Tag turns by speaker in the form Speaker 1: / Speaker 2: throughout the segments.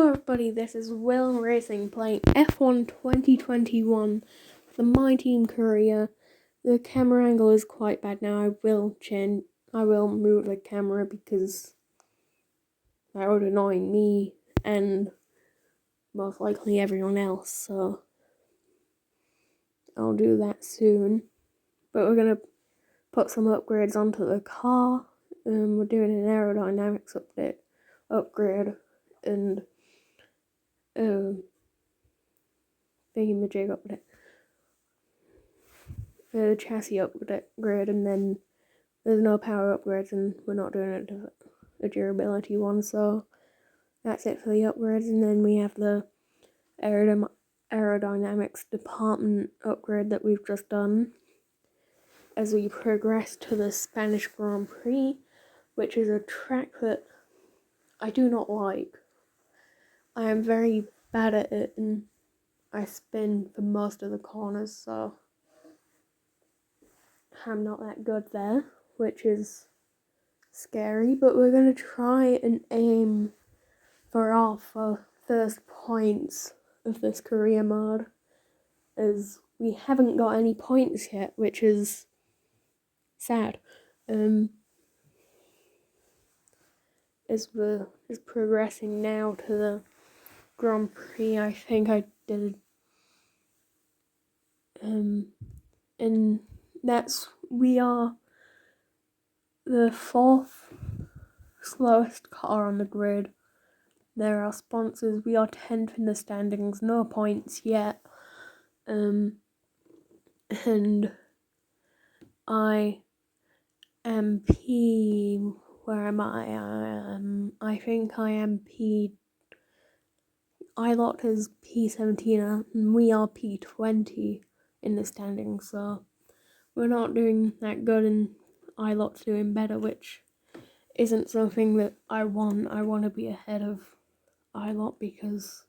Speaker 1: Hello everybody, this is Will Racing playing F1 2021 for my team Korea. The camera angle is quite bad now. I will move the camera because that would annoy me and most likely everyone else, so I'll do that soon. But we're going to put some upgrades onto the car. We're doing an aerodynamics upgrade and thingy-majig update. The chassis upgrade, and then there's no power upgrades, and we're not doing a durability one, so that's it for the upgrades. And then we have the aerodynamics department upgrade that we've just done as we progress to the Spanish Grand Prix, which is a track that I do not like. I am very bad at it, and I spin for most of the corners, so I'm not that good there, which is scary, but we're going to try and aim for our first points of this career mode, as we haven't got any points yet, which is sad. As we're just progressing now to the Grand Prix, I think I did, and we are the fourth slowest car on the grid. There are sponsors. We are 10th in the standings, no points yet. And I am P. Where am I? I think I am P. ILOT is P17, and we are P20 in the standings, so we're not doing that good, and ILOT's doing better, which isn't something that I want. I want to be ahead of ILOT because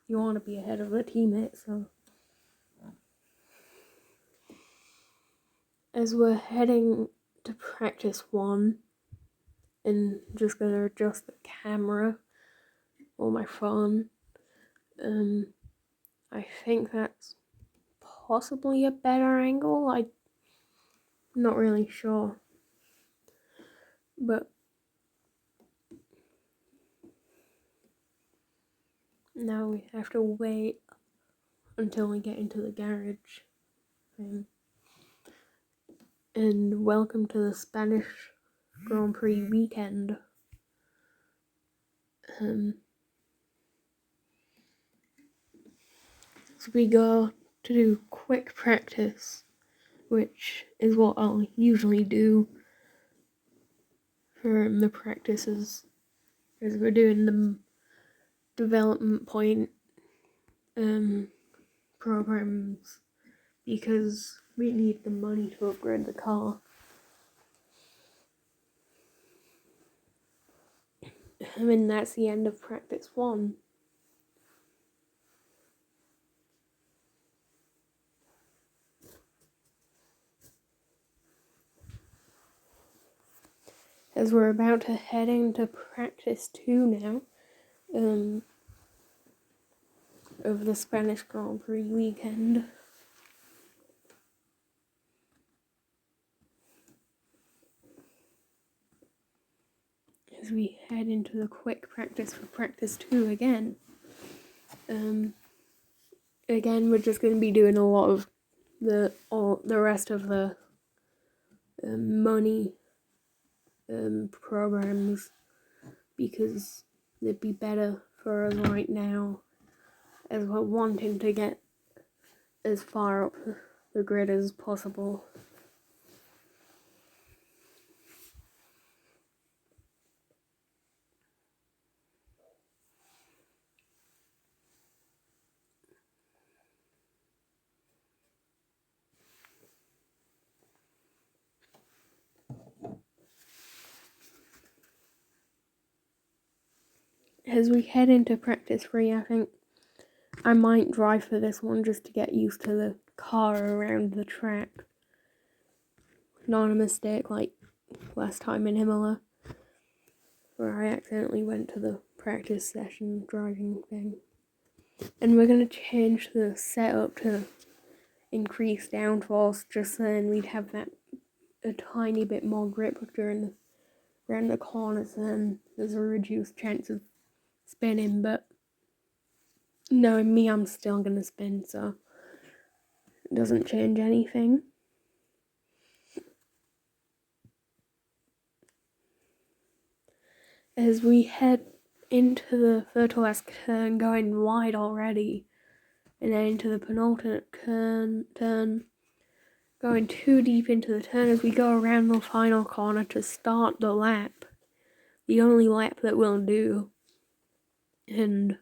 Speaker 1: you want to be ahead of a teammate. So as we're heading to practice one, and just gonna adjust the camera or my phone, I think that's possibly a better angle. I'm not really sure, but now we have to wait until we get into the garage. And welcome to the Spanish Grand Prix weekend. So we go to do quick practice, which is what I'll usually do for the practices, as we're doing the development point programs, because we need the money to upgrade the car. And that's the end of practice one. As we're about to head into practice 2 now, of the Spanish Grand Prix weekend. As we head into the quick practice for practice 2 again. Again, we're just going to be doing a lot of the rest of the money programs, because they'd be better for us right now, as we're wanting to get as far up the grid as possible. As we head into practice 3, I think I might drive for this one just to get used to the car around the track. Not a mistake like last time in Imola. where I accidentally went to the practice session driving thing. And we're going to change the setup to increase downforce, just so then we'd have that a tiny bit more grip during around the corners, and there's a reduced chance of spinning. But knowing me, I'm still going to spin, so it doesn't change anything. As we head into the third to last turn, going wide already, and then into the penultimate turn, going too deep into the turn as we go around the final corner to start the lap, the only lap that we'll do. And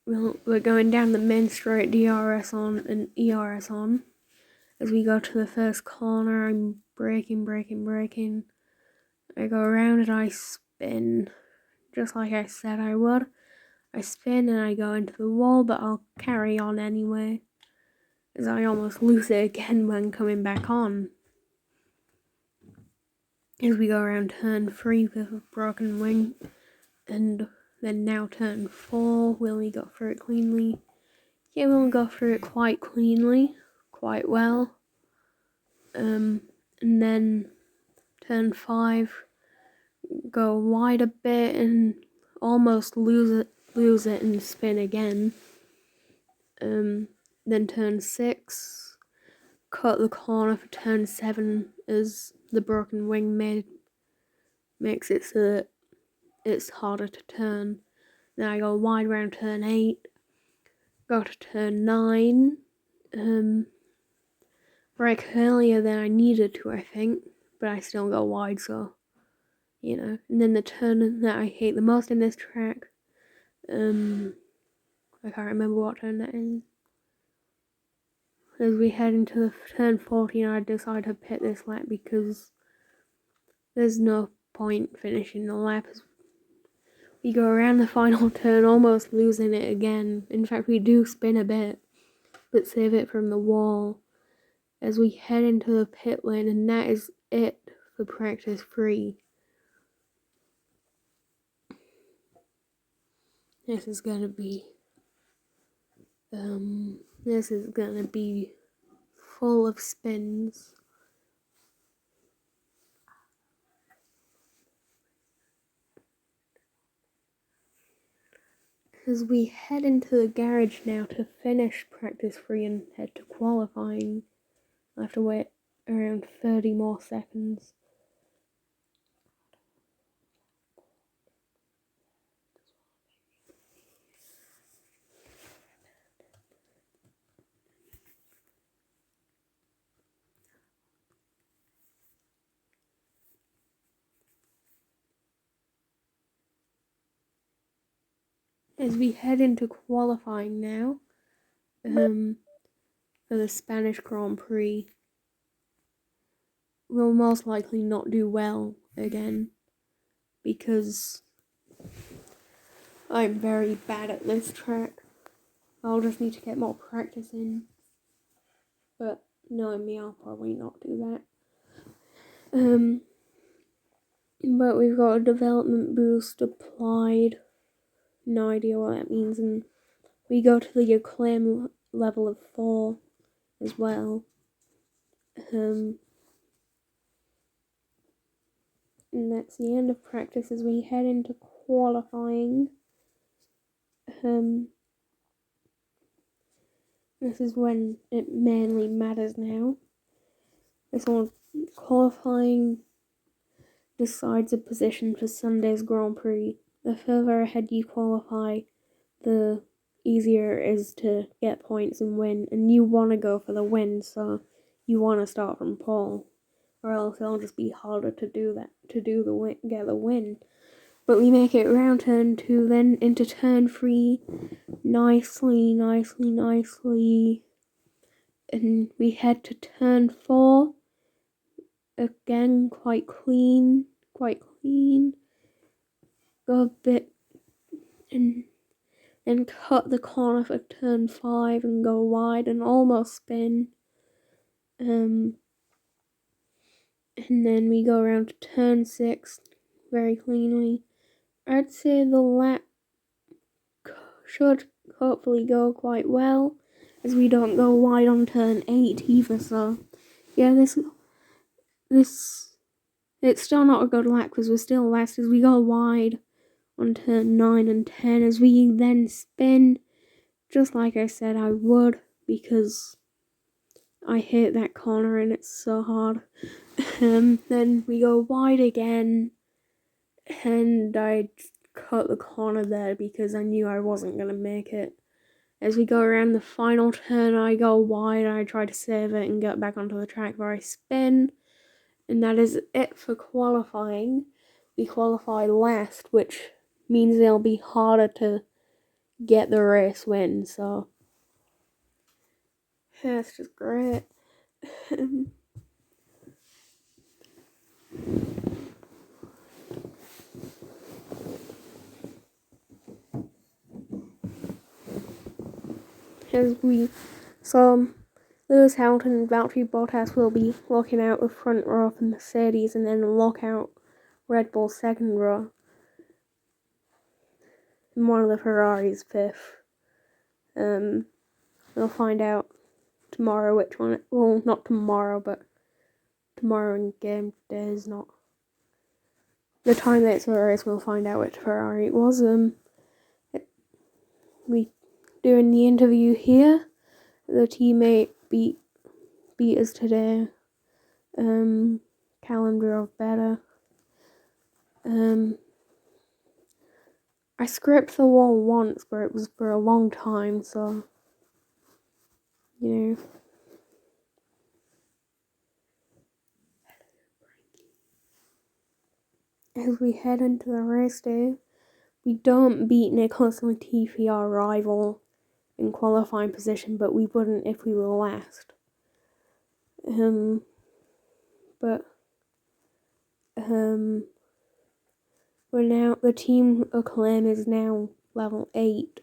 Speaker 1: we're going down the main straight, DRS on and ERS on. As we go to the first corner, I'm braking. I go around and I spin, just like I said I would. I spin and I go into the wall, but I'll carry on anyway, as I almost lose it again when coming back on. As we go around turn 3 with a broken wing, and then now turn 4, will we go through it cleanly? Yeah, we'll go through it quite cleanly, quite well. And then turn 5, go wide a bit and almost lose it and spin again. Then turn 6, cut the corner for turn 7 as the broken wing makes it so that it's harder to turn. Then I go wide around turn 8, go to turn 9, brake earlier than I needed to, I think, but I still go wide, so, you know. And then the turn that I hate the most in this track, I can't remember what turn that is. As we head into the turn 14, I decide to pit this lap because there's no point finishing the lap. As we go around the final turn, almost losing it again. In fact, we do spin a bit, but save it from the wall. As we head into the pit lane, and that is it for practice 3. This is gonna be full of spins. As we head into the garage now to finish practice 3 and head to qualifying, I have to wait around 30 more seconds. As we head into qualifying now, for the Spanish Grand Prix, we'll most likely not do well again because I'm very bad at this track. I'll just need to get more practice in, but knowing me, I'll probably not do that. But we've got a development boost applied. No idea what that means, and we go to the acclaim level of 4 as well. And that's the end of practice as we head into qualifying. This is when it mainly matters now. This one, qualifying, decides a position for Sunday's Grand Prix. The further ahead you qualify, the easier it is to get points and win. And you want to go for the win, so you want to start from pole, or else it'll just be harder to do that, get the win. But we make it around turn 2, then into turn 3, nicely, and we head to turn 4, again, quite clean, go a bit, and then cut the corner for turn 5 and go wide and almost spin, and then we go around to turn 6, very cleanly. I'd say the lap should hopefully go quite well, as we don't go wide on turn 8 either, so yeah, it's still not a good lap because we're still last as we go wide on turn 9 and 10 as we then spin, just like I said I would, because I hate that corner and it's so hard. Then we go wide again, and I cut the corner there because I knew I wasn't going to make it. As we go around the final turn, I go wide and I try to save it and get back onto the track where I spin. And that is it for qualifying. We qualify last, which means it'll be harder to get the race win, so that's just great. As we saw, Lewis Hamilton and Valtteri Bottas will be locking out the front row of the Mercedes and then lock out Red Bull's second row. And one of the Ferraris fifth. We'll find out tomorrow which one. Well, not tomorrow, but tomorrow in game days, not the time that it's the race. We'll find out which Ferrari it was. We doing the interview here. The teammate beat us today. Callum drove better. I scraped the wall once, but it was for a long time, so you know. As we head into the race day, we don't beat Nicholas Latifi, our rival, in qualifying position, but we wouldn't if we were last. We're now, the team acclaim is now level 8.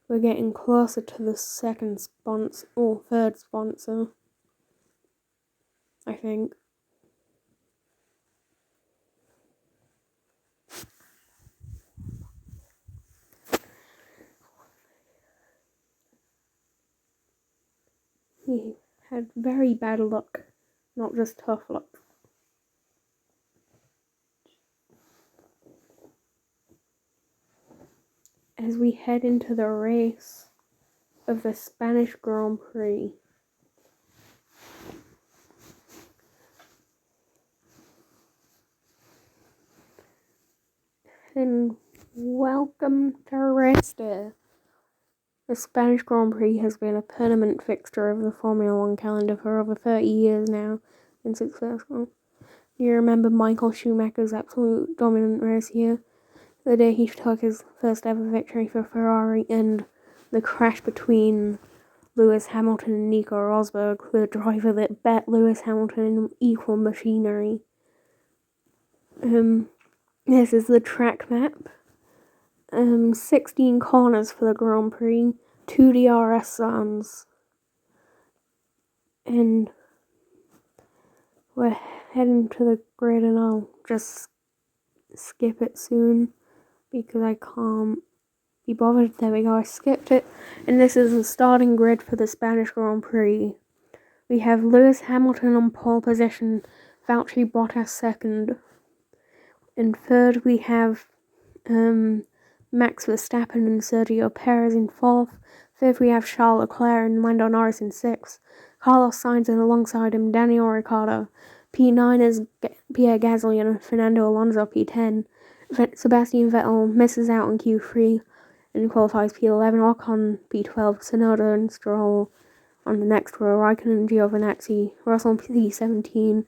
Speaker 1: We're getting closer to the second sponsor, or third sponsor, I think. He had very bad luck, not just tough luck. As we head into the race of the Spanish Grand Prix. And welcome to race day. The Spanish Grand Prix has been a permanent fixture of the Formula 1 calendar for over 30 years now and successful. Do you remember Michael Schumacher's absolute dominant race here? The day he took his first ever victory for Ferrari, and the crash between Lewis Hamilton and Nico Rosberg, the driver that bet Lewis Hamilton in equal machinery. This is the track map. 16 corners for the Grand Prix, 2 DRS zones. And we're heading to the grid, and I'll just skip it soon because I can't be bothered. There we go, I skipped it. And this is the starting grid for the Spanish Grand Prix. We have Lewis Hamilton on pole position, Valtteri Bottas second. In third we have Max Verstappen and Sergio Perez in fourth. Fifth we have Charles Leclerc and Lando Norris in sixth. Carlos Sainz, and alongside him Daniel Ricciardo. P9 is Pierre Gasly and Fernando Alonso P10. Sebastian Vettel misses out on Q3 and qualifies P11. Ocon P12. Tsunoda and Stroll on the next row. Raikkonen, Giovinazzi, Russell P17.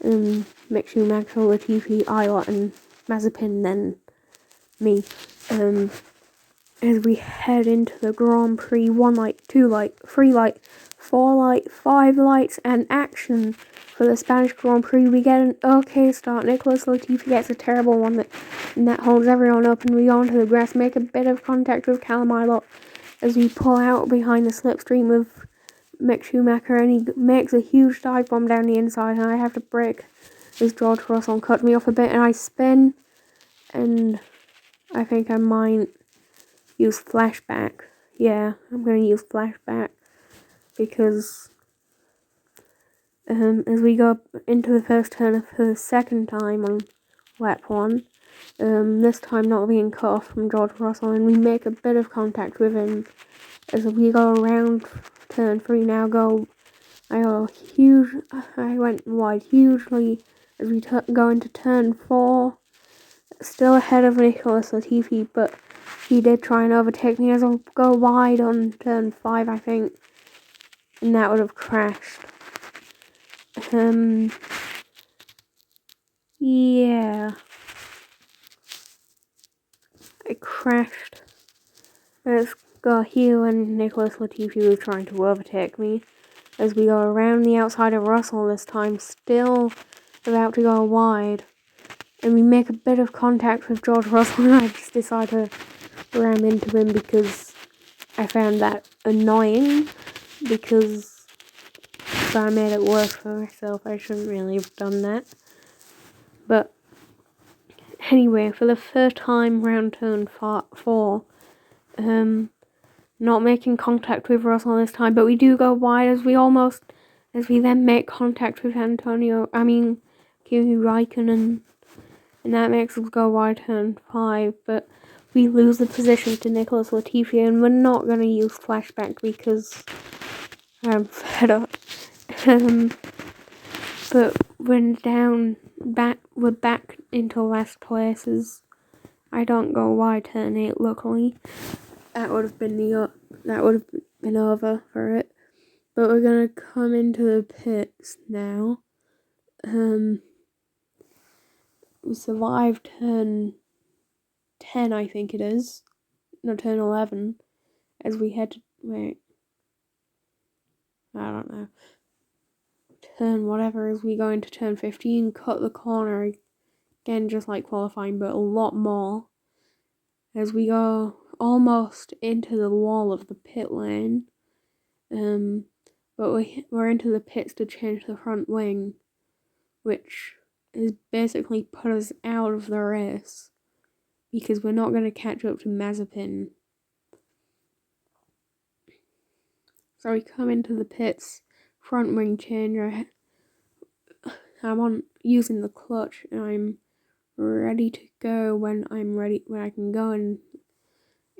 Speaker 1: Mick Schumacher, Latifi, Aylot, and Mazepin, then me. As we head into the Grand Prix, 1 light, 2 light, 3 light, 4 light, 5 lights, and action for the Spanish Grand Prix. We get an okay start. Nicholas Latifi gets a terrible one that holds everyone up, and we go onto the grass, make a bit of contact with Callum Aylott as we pull out behind the slipstream of Mick Schumacher, and he makes a huge dive bomb down the inside, and I have to brake as George Russell cut me off a bit, and I spin, and I think I might use flashback. Yeah, I'm going to use flashback because as we go into the first turn for the second time on lap 1, this time not being cut off from George Russell, and we make a bit of contact with him as we go around turn 3 now. I went wide hugely as we go into turn 4, still ahead of Nicholas Latifi, but he did try and overtake me as I go wide on turn 5, I think, and that would have crashed. Yeah, I crashed. Let's go here when Nicholas Latifi was trying to overtake me as we go around the outside of Russell this time, still about to go wide, and we make a bit of contact with George Russell, and I just decide to ram into him because I found that annoying, because I made it worse for myself. I shouldn't really have done that. But anyway, for the third time round turn 4, not making contact with Russell this time, but we do go wide as we then make contact with Kimi Raikkonen, and that makes us go wide turn 5, but we lose the position to Nicholas Latifi, and we're not going to use flashback because I'm fed up. But we're back into last places. I don't go wide turn 8, luckily. That would have been over for it. But we're gonna come into the pits now. We survived turn 10, I think it is. No, turn 11. As we head to I don't know. Turn whatever as we go into turn 15, cut the corner again, just like qualifying, but a lot more. As we go almost into the wall of the pit lane. But we're into the pits to change the front wing, which has basically put us out of the race because we're not going to catch up to Mazepin. So we come into the pits, front wing change. I'm using the clutch, and I'm ready to go when I can go in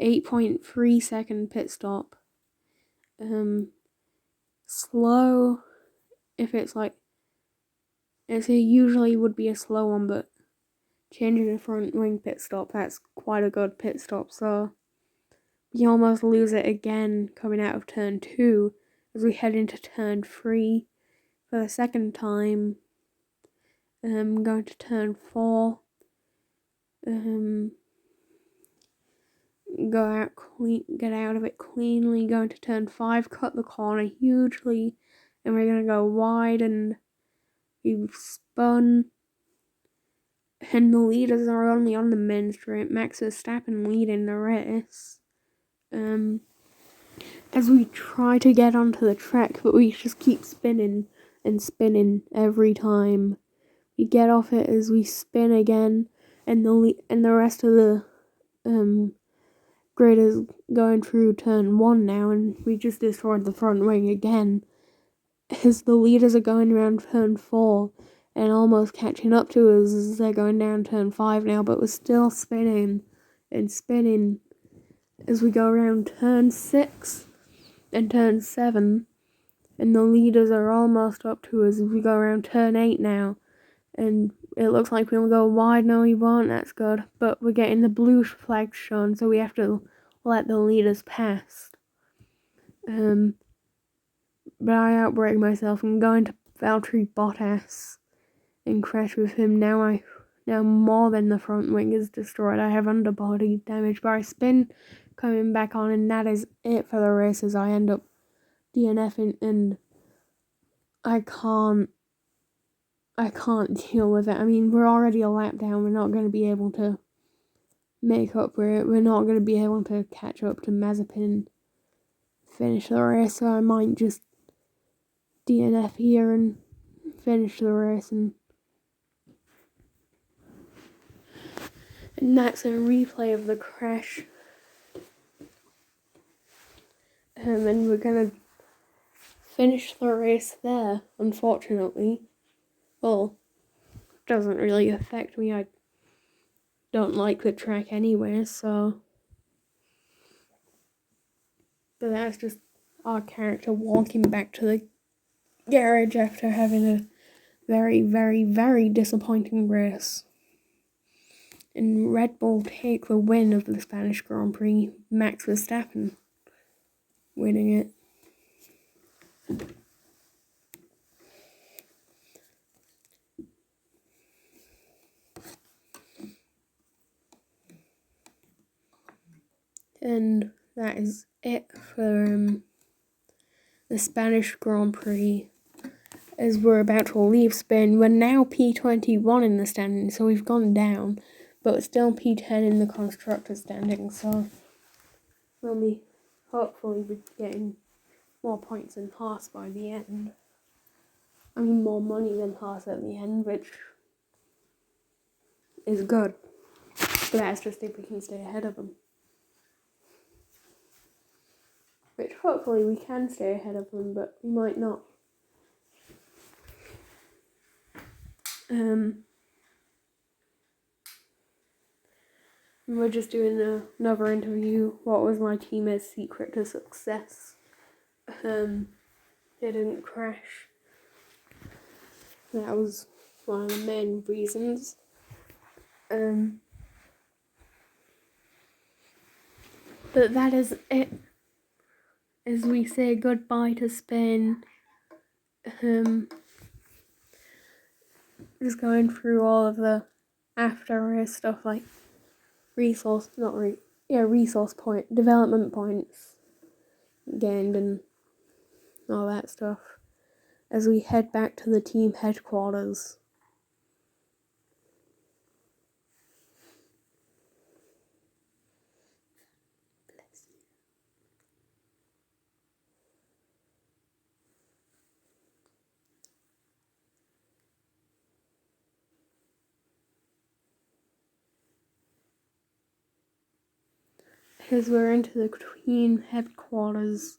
Speaker 1: 8.3 second pit stop. Slow if it's like it usually would be a slow one, but changing the front wing pit stop, that's quite a good pit stop, so we almost lose it again coming out of turn 2 as we head into turn 3 for the second time. Going to turn 4. Get out of it cleanly. Going to turn 5, cut the corner hugely, and we're gonna go wide, and we've spun. And the leaders are only on the main straight. Max Verstappen leading the race. As we try to get onto the track, but we just keep spinning and spinning every time. We get off it as we spin again, and the rest of the grid is going through turn 1 now, and we just destroyed the front wing again. As the leaders are going around turn 4 and almost catching up to us as they're going down turn 5 now, but we're still spinning and spinning as we go around turn 6 and turn 7, and the leaders are almost up to us as we go around turn 8 now, and it looks like we'll go wide. No, we won't, that's good, but we're getting the blue flag shown, so we have to let the leaders pass. But I outbrake myself and go into Valtteri Bottas and crash with him. Now more than the front wing is destroyed. I have underbody damage, but I spin coming back on, and that is it for the race as I end up DNFing, and I can't deal with it. I mean, we're already a lap down. We're not going to be able to make up for it. We're not going to be able to catch up to Mazepin, finish the race, so I might just DNF here and finish the race and And that's a replay of the crash. And we're gonna finish the race there, unfortunately. Well, it doesn't really affect me. I don't like the track anyway, so. But that's just our character walking back to the garage after having a very, very, very disappointing race. And Red Bull take the win of the Spanish Grand Prix, Max Verstappen winning it. And that is it for the Spanish Grand Prix. As we're about to leave Spain, we're now P21 in the standing, so we've gone down, but we're still P10 in the constructor standing, so we'll be hopefully getting more points than Haas by the end. I mean, more money than Haas at the end, which is good. But that's just if we can stay ahead of them. Which hopefully we can stay ahead of them, but we might not. We're just doing another interview. What was my teammate's secret to success? They didn't crash. That was one of the main reasons. But that is it. As we say goodbye to Spain. Just going through all of the after race stuff like resource point, development points gained and all that stuff. As we head back to the team headquarters. As we're into the team headquarters,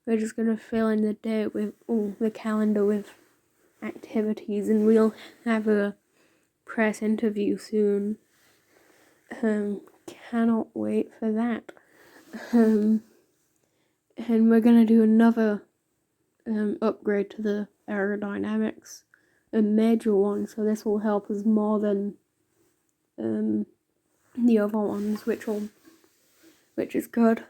Speaker 1: we're just gonna fill in the day with the calendar with activities, and we'll have a press interview soon. Cannot wait for that. And we're gonna do another upgrade to the aerodynamics, a major one. So this will help us more than the other ones, which is good.